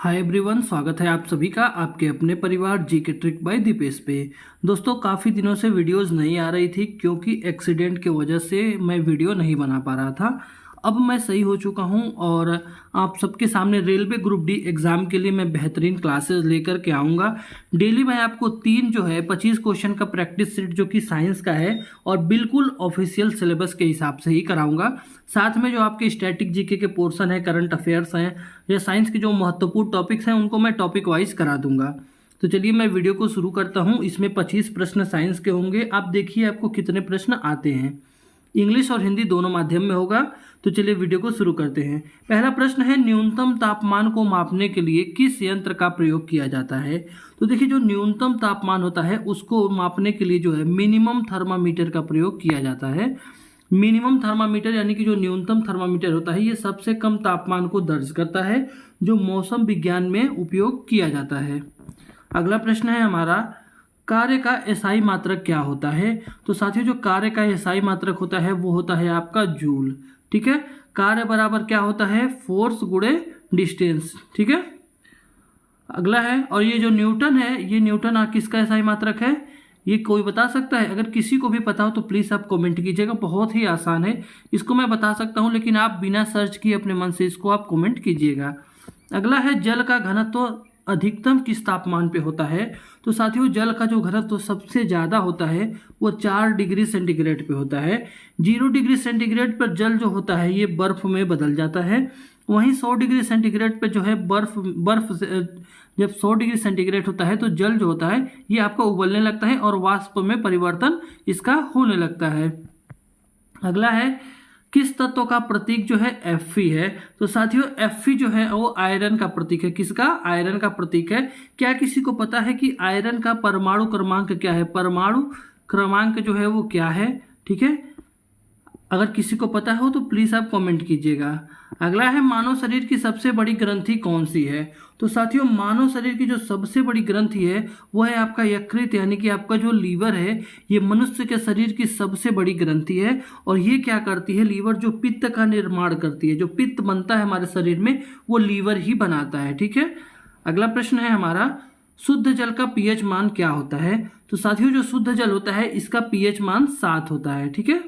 Hi everyone, स्वागत है आप सभी का आपके अपने परिवार जी के ट्रिक बाय दीपेश पे। दोस्तों, काफ़ी दिनों से वीडियोस नहीं आ रही थी क्योंकि एक्सीडेंट की वजह से मैं वीडियो नहीं बना पा रहा था। अब मैं सही हो चुका हूं और आप सबके सामने रेलवे ग्रुप डी एग्ज़ाम के लिए मैं बेहतरीन क्लासेस लेकर के आऊँगा। डेली मैं आपको 25 क्वेश्चन का प्रैक्टिस सेट जो कि साइंस का है और बिल्कुल ऑफिशियल सिलेबस के हिसाब से ही कराऊँगा। साथ में जो आपके स्टैटिक जीके के पोर्शन है, करंट अफेयर्स हैं या साइंस के जो महत्वपूर्ण टॉपिक्स हैं उनको मैं टॉपिक वाइज करा दूंगा। तो चलिए मैं वीडियो को शुरू करता हूं। इसमें 25 प्रश्न साइंस के होंगे। आप देखिए आपको कितने प्रश्न आते हैं। इंग्लिश और हिंदी दोनों माध्यम में होगा। तो चलिए वीडियो को शुरू करते हैं। पहला प्रश्न है, न्यूनतम तापमान को मापने के लिए किस यंत्र का प्रयोग किया जाता है? तो देखिए, जो न्यूनतम तापमान होता है उसको मापने के लिए जो है मिनिमम थर्मामीटर का प्रयोग किया जाता है। मिनिमम थर्मामीटर यानी कि जो न्यूनतम थर्मामीटर होता है ये सबसे कम तापमान को दर्ज करता है, जो मौसम विज्ञान में उपयोग किया जाता है। अगला प्रश्न है हमारा, कार्य का एसआई मात्रक क्या होता है? तो साथियों, जो कार्य का एसआई मात्रक होता है वो होता है आपका जूल। ठीक है, कार्य बराबर क्या होता है? फोर्स गुणे डिस्टेंस। ठीक है, अगला है, और ये जो न्यूटन है ये न्यूटन किसका एसआई मात्रक है? ये कोई बता सकता है? अगर किसी को भी पता हो तो प्लीज़ आप कमेंट कीजिएगा। बहुत ही आसान है, इसको मैं बता सकता हूँ लेकिन आप बिना सर्च किए अपने मन से इसको आप कमेंट कीजिएगा। अगला है, जल का घनत्व अधिकतम किस तापमान पे होता है? तो साथियों, जल का जो घनत्व सबसे ज़्यादा होता है वो 4 डिग्री सेंटीग्रेड पे होता है। 0 डिग्री सेंटीग्रेड पर जल जो होता है ये बर्फ में बदल जाता है। वहीं 100 डिग्री सेंटीग्रेड पे जो है बर्फ जब 100 डिग्री सेंटीग्रेड होता है तो जल जो होता है ये आपका उबलने लगता है और वाष्प में परिवर्तन इसका होने लगता है। अगला है, किस तत्व का प्रतीक जो है Fe है? तो साथियों, Fe जो है वो आयरन का प्रतीक है। किसका? आयरन का प्रतीक है। क्या किसी को पता है कि आयरन का परमाणु क्रमांक क्या है? परमाणु क्रमांक जो है वो क्या है? ठीक है, अगर किसी को पता हो तो प्लीज़ आप कमेंट कीजिएगा। अगला है, मानव शरीर की सबसे बड़ी ग्रंथि कौन सी है? तो साथियों, मानव शरीर की जो सबसे बड़ी ग्रंथि है वो है आपका यकृत, यानी कि आपका जो लीवर है ये मनुष्य के शरीर की सबसे बड़ी ग्रंथि है। और ये क्या करती है? लीवर जो पित्त का निर्माण करती है, जो पित्त बनता है हमारे शरीर में वो लीवर ही बनाता है। ठीक है, अगला प्रश्न है हमारा, शुद्ध जल का पीएच मान क्या होता है? तो साथियों, जो शुद्ध जल होता है इसका पीएच मान 7 होता है। ठीक है,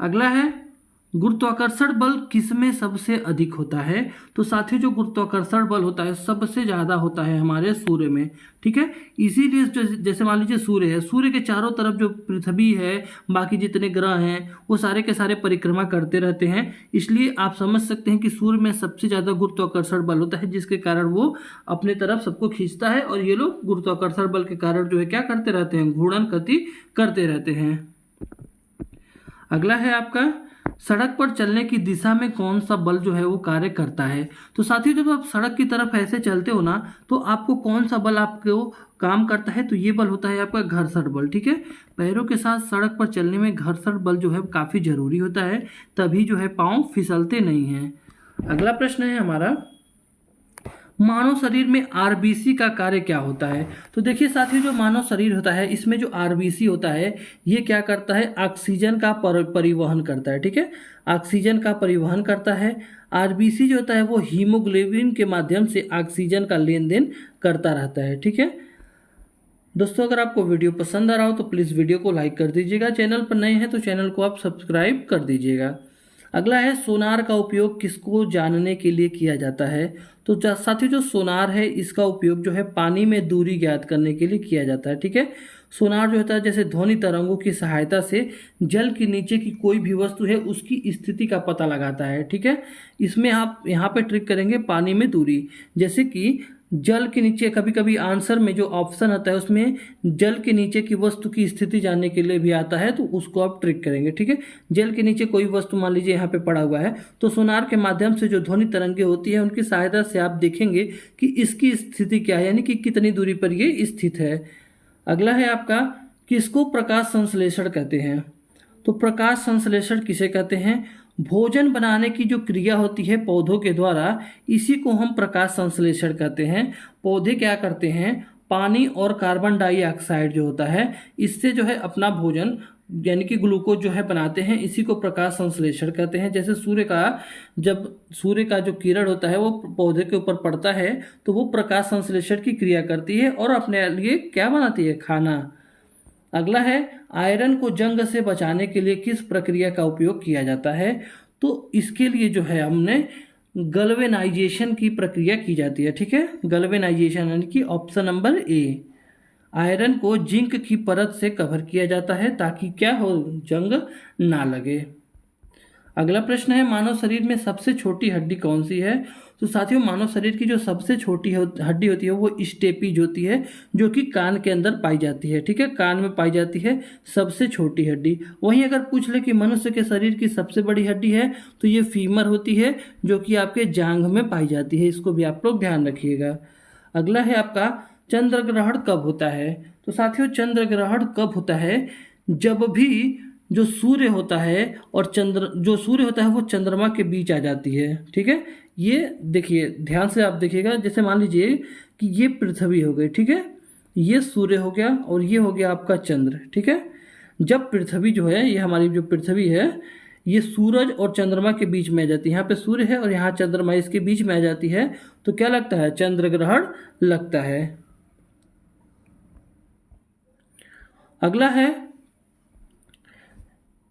अगला है, गुरुत्वाकर्षण बल किसमें सबसे अधिक होता है? तो साथियों, जो गुरुत्वाकर्षण बल होता है सबसे ज़्यादा होता है हमारे सूर्य में। ठीक है, इसीलिए जैसे मान लीजिए सूर्य है, सूर्य के चारों तरफ जो पृथ्वी है, बाकी जितने ग्रह हैं वो सारे के सारे परिक्रमा करते रहते हैं। इसलिए आप समझ सकते हैं कि सूर्य में सबसे ज़्यादा गुरुत्वाकर्षण बल होता है, जिसके कारण वो अपने तरफ सबको खींचता है और ये लोग गुरुत्वाकर्षण बल के कारण जो है क्या करते रहते हैं? घूर्णन गति करते रहते हैं। अगला है आपका, सड़क पर चलने की दिशा में कौन सा बल जो है वो कार्य करता है? तो साथियों, जब आप सड़क की तरफ ऐसे चलते हो ना तो आपको कौन सा बल आपको काम करता है? तो ये बल होता है आपका घर्षण बल। ठीक है, पैरों के साथ सड़क पर चलने में घर्षण बल जो है काफ़ी जरूरी होता है, तभी जो है पाँव फिसलते नहीं हैं। अगला प्रश्न है हमारा, मानव शरीर में आरबीसी का कार्य क्या होता है? तो देखिए साथियों, जो मानव शरीर होता है इसमें जो आरबीसी होता है ये क्या करता है? ऑक्सीजन का परिवहन करता है। ठीक है, ऑक्सीजन का परिवहन करता है। आरबीसी जो होता है वो हीमोग्लोबिन के माध्यम से ऑक्सीजन का लेन देन करता रहता है। ठीक है दोस्तों, अगर आपको वीडियो पसंद आ रहा हो तो प्लीज़ वीडियो को लाइक कर दीजिएगा। चैनल पर नए हैं तो चैनल को आप सब्सक्राइब कर दीजिएगा। अगला है, सोनार का उपयोग किसको जानने के लिए किया जाता है? तो साथियों, जो सोनार है इसका उपयोग जो है पानी में दूरी ज्ञात करने के लिए किया जाता है। ठीक है, सोनार जो होता है जैसे ध्वनि तरंगों की सहायता से जल के नीचे की कोई भी वस्तु है उसकी स्थिति का पता लगाता है। ठीक है, इसमें आप यहाँ पे ट्रिक करेंगे पानी में दूरी, जैसे कि जल के नीचे, कभी कभी आंसर में जो ऑप्शन आता है उसमें जल के नीचे की वस्तु की स्थिति जानने के लिए भी आता है, तो उसको आप ट्रिक करेंगे। ठीक है, जल के नीचे कोई वस्तु मान लीजिए यहाँ पे पड़ा हुआ है तो सोनार के माध्यम से जो ध्वनि तरंगे होती है उनकी सहायता से आप देखेंगे कि इसकी स्थिति क्या है, यानी कि कितनी दूरी पर ये स्थित है। अगला है आपका, किसको प्रकाश संश्लेषण कहते हैं? तो प्रकाश संश्लेषण किसे कहते हैं? भोजन बनाने की जो क्रिया होती है पौधों के द्वारा, इसी को हम प्रकाश संश्लेषण कहते हैं। पौधे क्या करते हैं? पानी और कार्बन डाइऑक्साइड जो होता है, इससे जो है अपना भोजन यानी कि ग्लूकोज जो है बनाते हैं। इसी को प्रकाश संश्लेषण कहते हैं। जैसे जब सूर्य का जो किरण होता है वो पौधे के ऊपर पड़ता है तो वो प्रकाश संश्लेषण की क्रिया करती है और अपने लिए क्या बनाती है, खाना। अगला है, आयरन को जंग से बचाने के लिए किस प्रक्रिया का उपयोग किया जाता है? तो इसके लिए जो है हमने गल्वेनाइजेशन की प्रक्रिया की जाती है। ठीक है, गल्वेनाइजेशन यानी कि ऑप्शन नंबर ए। आयरन को जिंक की परत से कवर किया जाता है ताकि क्या हो, जंग ना लगे। अगला प्रश्न है, मानव शरीर में सबसे छोटी हड्डी कौन सी है? तो साथियों, मानव शरीर की जो सबसे छोटी हड्डी होती है वो स्टेपीज होती है, जो कि कान के अंदर पाई जाती है। ठीक है, कान में पाई जाती है सबसे छोटी हड्डी। वहीं अगर पूछ ले कि मनुष्य के शरीर की सबसे बड़ी हड्डी है तो ये फीमर होती है, जो कि आपके जांघ में पाई जाती है। इसको भी आप लोग ध्यान रखिएगा। अगला है आपका, चंद्र ग्रहण कब होता है? तो साथियों, चंद्र ग्रहण कब होता है? जब भी जो सूर्य होता है और जो सूर्य होता है वो चंद्रमा के बीच आ जाती है। ठीक है, ये देखिए, ध्यान से आप देखिएगा। जैसे मान लीजिए कि ये पृथ्वी हो गई, ठीक है, ये सूर्य हो गया और ये हो गया आपका चंद्र। ठीक है, जब पृथ्वी जो है, ये हमारी जो पृथ्वी है, ये सूरज और चंद्रमा के बीच में आ जाती है। यहाँ पे सूर्य है और यहाँ चंद्रमा इसके बीच में आ जाती है तो क्या लगता है, चंद्र ग्रहण लगता है। अगला है,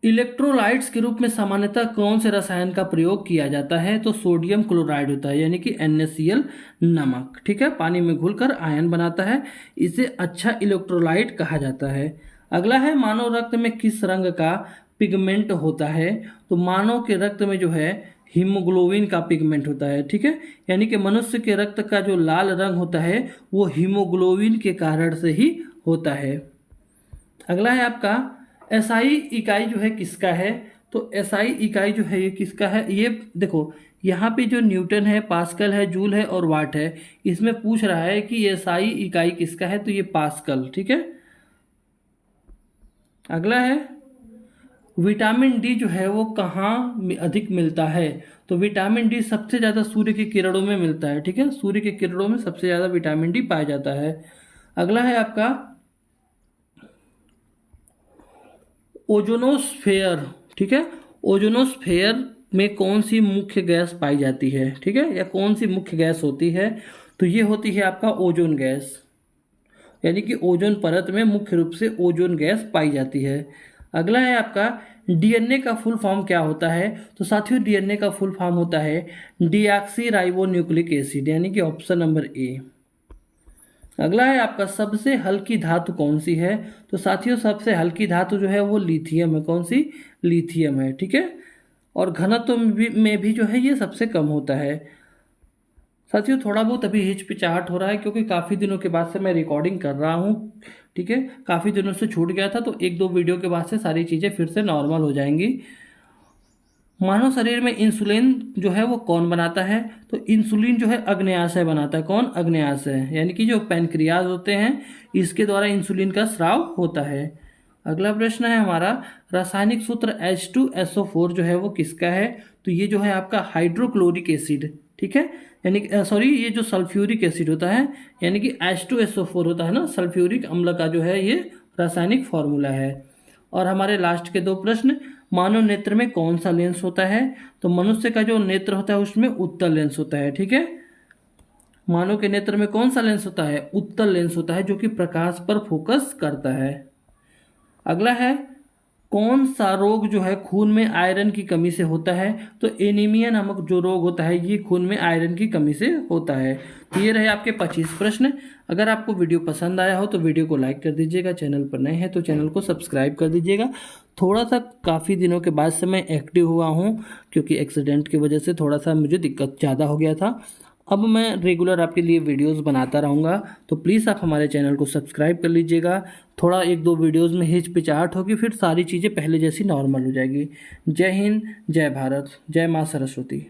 इलेक्ट्रोलाइट्स के रूप में सामान्यतः कौन से रसायन का प्रयोग किया जाता है? तो सोडियम क्लोराइड होता है, यानी कि NaCl नमक। ठीक है, पानी में घुलकर आयन बनाता है, इसे अच्छा इलेक्ट्रोलाइट कहा जाता है। अगला है, मानव रक्त में किस रंग का पिगमेंट होता है? तो मानव के रक्त में जो है हीमोग्लोबिन का पिगमेंट होता है। ठीक है, यानी कि मनुष्य के रक्त का जो लाल रंग होता है वो हीमोग्लोबिन के कारण से ही होता है। अगला है आपका, एसआई इकाई जो है किसका है? तो एसआई इकाई जो है ये किसका है? ये देखो, यहाँ पे जो न्यूटन है, पास्कल है, जूल है और वाट है, इसमें पूछ रहा है कि एसआई इकाई किसका है, तो ये पास्कल। ठीक है, अगला है, विटामिन डी जो है वो कहाँ अधिक मिलता है? तो विटामिन डी सबसे ज़्यादा सूर्य की किरणों में मिलता है। ठीक है, सूर्य की किरणों में सबसे ज़्यादा विटामिन डी पाया जाता है। अगला है आपका, ओजोनोस्फेयर। ठीक है, ओजोनोस्फेयर में कौन सी मुख्य गैस पाई जाती है? ठीक है, या कौन सी मुख्य गैस होती है? तो ये होती है आपका ओजोन गैस, यानी कि ओजोन परत में मुख्य रूप से ओजोन गैस पाई जाती है। अगला है आपका, डीएनए का फुल फॉर्म क्या होता है? तो साथियों, डीएनए का फुल फॉर्म होता है डीऑक्सी राइबोन्यूक्लिक एसिड, यानी कि ऑप्शन नंबर ए। अगला है आपका, सबसे हल्की धातु कौन सी है? तो साथियों, सबसे हल्की धातु जो है वो लिथियम है। कौन सी? लिथियम है। ठीक है, और घनत्व में भी जो है ये सबसे कम होता है। साथियों, थोड़ा बहुत अभी हिचकिचाहट हो रहा है क्योंकि काफ़ी दिनों के बाद से मैं रिकॉर्डिंग कर रहा हूँ। ठीक है, काफ़ी दिनों से छूट गया था, तो एक दो वीडियो के बाद से सारी चीज़ें फिर से नॉर्मल हो जाएंगी। मानव शरीर में इंसुलिन जो है वो कौन बनाता है? तो इंसुलिन जो है अग्न्याशय बनाता है। कौन? अग्न्याशय, यानी कि जो पैनक्रियाज होते हैं इसके द्वारा इंसुलिन का स्राव होता है। अगला प्रश्न है हमारा, रासायनिक सूत्र H2SO4 जो है वो किसका है? तो ये जो है आपका हाइड्रोक्लोरिक एसिड। ठीक है, यानी सॉरी, ये जो सल्फ्यूरिक एसिड होता है, यानी कि H2SO4 होता है ना, सल्फ्यूरिक अम्ल का जो है ये रासायनिक फॉर्मूला है। और हमारे लास्ट के दो प्रश्न, मानव नेत्र में कौन सा लेंस होता है? तो मनुष्य का जो नेत्र होता है उसमें उत्तल लेंस होता है। ठीक है, मानव के नेत्र में कौन सा लेंस होता है? उत्तल लेंस होता है, जो कि प्रकाश पर फोकस करता है। अगला है, कौन सा रोग जो है खून में आयरन की कमी से होता है? तो एनीमिया नामक जो रोग होता है ये खून में आयरन की कमी से होता है। तो ये रहे आपके 25 प्रश्न। अगर आपको वीडियो पसंद आया हो तो वीडियो को लाइक कर दीजिएगा, चैनल पर नए हैं तो चैनल को सब्सक्राइब कर दीजिएगा। थोड़ा सा काफ़ी दिनों के बाद से मैं एक्टिव हुआ हूँ क्योंकि एक्सीडेंट की वजह से थोड़ा सा मुझे दिक्कत ज़्यादा हो गया था। अब मैं रेगुलर आपके लिए वीडियोस बनाता रहूँगा, तो प्लीज़ आप हमारे चैनल को सब्सक्राइब कर लीजिएगा। थोड़ा एक दो वीडियोस में हिचकिचाहट होगी, फिर सारी चीज़ें पहले जैसी नॉर्मल हो जाएगी। जय हिंद, जय भारत, जय माँ सरस्वती।